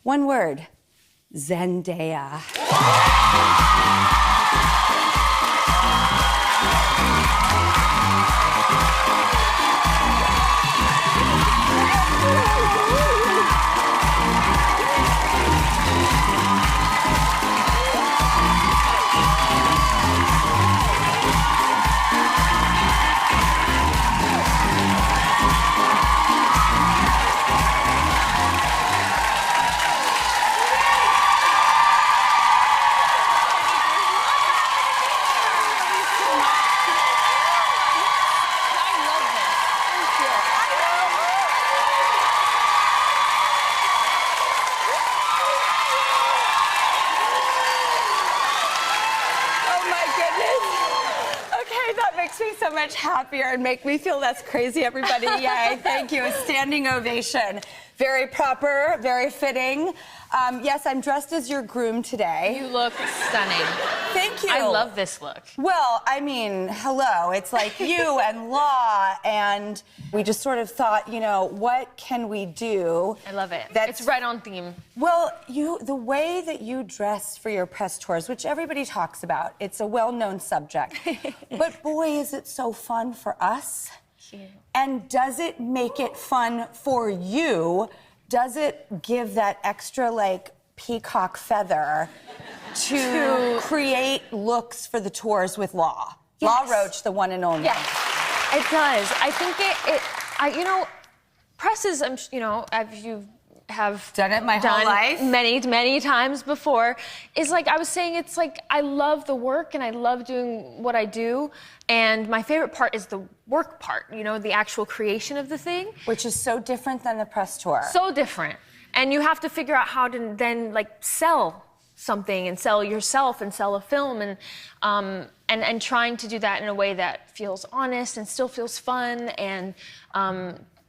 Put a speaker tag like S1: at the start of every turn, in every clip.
S1: One word, Zendaya. Makes me so much happier and make me feel less crazy, everybody. Yay, thank you. A standing ovation. Very proper, very fitting. Yes, I'm dressed as your groom today.
S2: You look stunning.
S1: Thank you.
S2: I love this look.
S1: Well, I mean, hello. It's like you and Law, and we just sort of thought, you know, what can we do?
S2: I love it. It's right on theme.
S1: Well, the way that you dress for your press tours, which everybody talks about, it's a well-known subject. But boy, is it so fun for us.
S2: Cute.
S1: And does it make it fun for you? Does it give that extra, like, peacock feather to create looks for the tours with Law?
S2: Yes.
S1: Law Roach, the one and only.
S2: Yes, it does. I think you know, presses, you know, as you have
S1: done it my whole life
S2: many times before, is like I was saying, it's like I love the work and I love doing what I do, and my favorite part is the work part, you know, the actual creation of the thing,
S1: which is so different than the press tour.
S2: So different. And you have to figure out how to then like sell something and sell yourself and sell a film, and trying to do that in a way that feels honest and still feels fun, and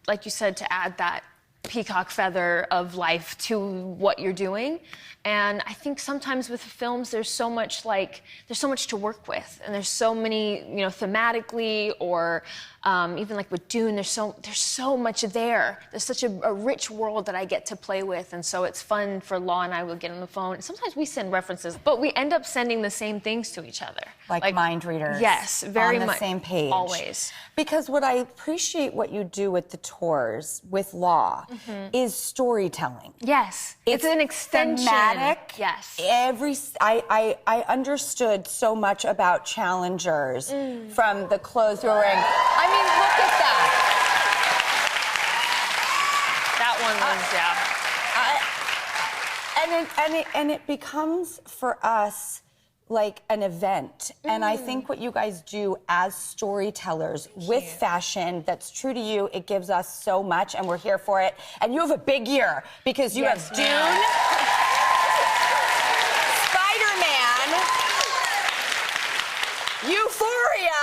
S2: like you said, to add that peacock feather of life to what you're doing. And I think sometimes with films there's so much to work with, and there's so many, you know, thematically, or even like with Dune, there's so much there. There's such a rich world that I get to play with, and so it's fun for Law and I will get on the phone. And sometimes we send references, but we end up sending the same things to each other.
S1: Like mind readers.
S2: Yes, very much.
S1: On the same page.
S2: Always.
S1: Because what I appreciate what you do with the tours, with Law, is storytelling.
S2: Yes. It's an extension.
S1: Thematic.
S2: Yes.
S1: I understood so much about challengers from the clothes you were wearing. I mean, look at that.
S2: That one was, yeah.
S1: And it becomes for us like an event. And I think what you guys do as storytellers with fashion that's true to you, it gives us so much, and we're here for it. And you have a big year because you have Dune, Spider-Man, Euphoria,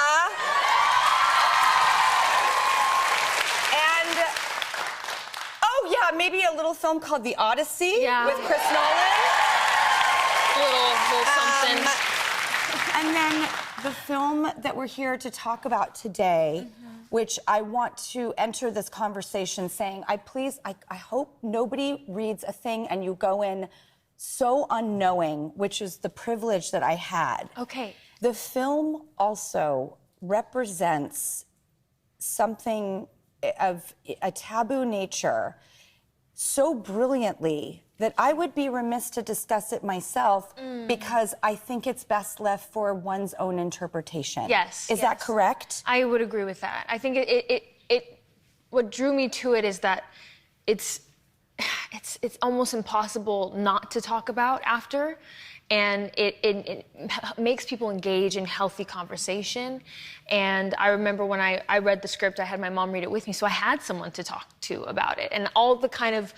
S1: and maybe a little film called The Odyssey with Chris Nolan.
S2: Little something.
S1: And then the film that we're here to talk about today, which I want to enter this conversation saying, I hope nobody reads a thing and you go in so unknowing, which is the privilege that I had.
S2: Okay.
S1: The film also represents something of a taboo nature so brilliantly that I would be remiss to discuss it myself because I think it's best left for one's own interpretation.
S2: Yes.
S1: Is that correct?
S2: I would agree with that. I think what drew me to it is that it's almost impossible not to talk about after, and it makes people engage in healthy conversation. And I remember when I read the script, I had my mom read it with me, so I had someone to talk to about it. And all the kind of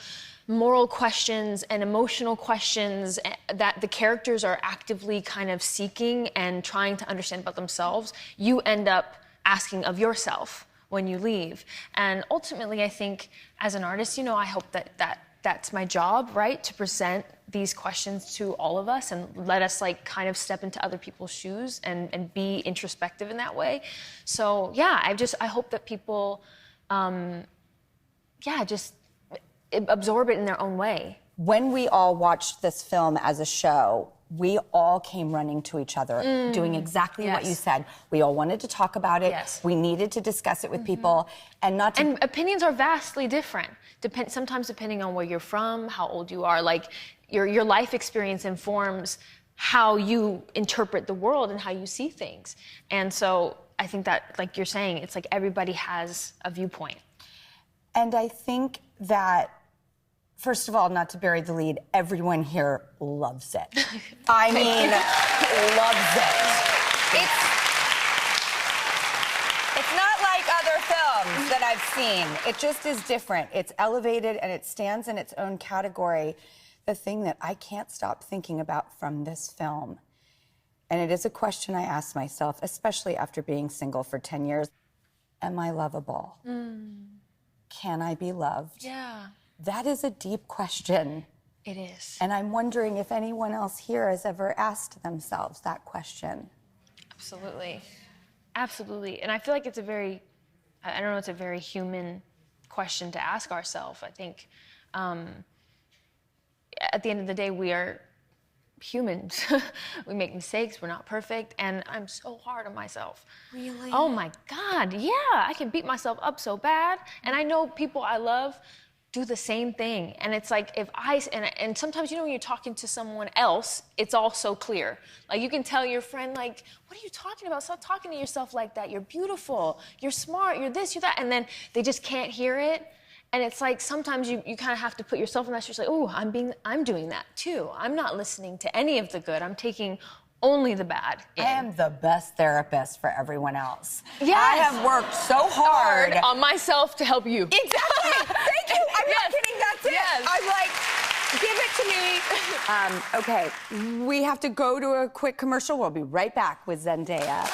S2: moral questions and emotional questions that the characters are actively kind of seeking and trying to understand about themselves, you end up asking of yourself when you leave. And ultimately, I think as an artist, you know, I hope that's my job, right? To present these questions to all of us and let us like kind of step into other people's shoes and be introspective in that way. So yeah, I hope that people, just absorb it in their own way.
S1: when we all watched this film as a show, we all came running to each other, doing exactly what you said. We all wanted to talk about it.
S2: Yes.
S1: We needed to discuss it with people, and not to...
S2: And opinions are vastly different. Sometimes depending on where you're from, how old you are, like your life experience informs how you interpret the world and how you see things. And so I think that, like you're saying, it's like everybody has a viewpoint. And
S1: I think that, first of all, not to bury the lead, everyone here loves it. I mean, loves it. It's not like other films that I've seen. It just is different. It's elevated and it stands in its own category. The thing that I can't stop thinking about from this film, and it is a question I ask myself, especially after being single for 10 years, am I lovable? Can I be loved?
S2: Yeah.
S1: That is a deep question.
S2: It is.
S1: And I'm wondering if anyone else here has ever asked themselves that question.
S2: Absolutely. Absolutely. And I feel like it's a very human question to ask ourselves. I think at the end of the day, we are humans. We make mistakes, we're not perfect, and I'm so hard on myself.
S1: Really?
S2: Oh my God, yeah. I can beat myself up so bad. And I know people I love do the same thing. And it's like, and sometimes, you know, when you're talking to someone else, it's all so clear. Like, you can tell your friend, like, what are you talking about? Stop talking to yourself like that. You're beautiful, you're smart, you're this, you're that. And then they just can't hear it. And it's like, sometimes you kind of have to put yourself in that. You're like, oh, I'm doing that too. I'm not listening to any of the good. I'm taking only the bad in.
S1: I am the best therapist for everyone else.
S2: Yes.
S1: I have worked so hard
S2: on myself to help you.
S1: Exactly. Thank you. I'm not kidding. That's it.
S2: Yes.
S1: I'm like, give it to me. Okay, we have to go to a quick commercial. We'll be right back with Zendaya.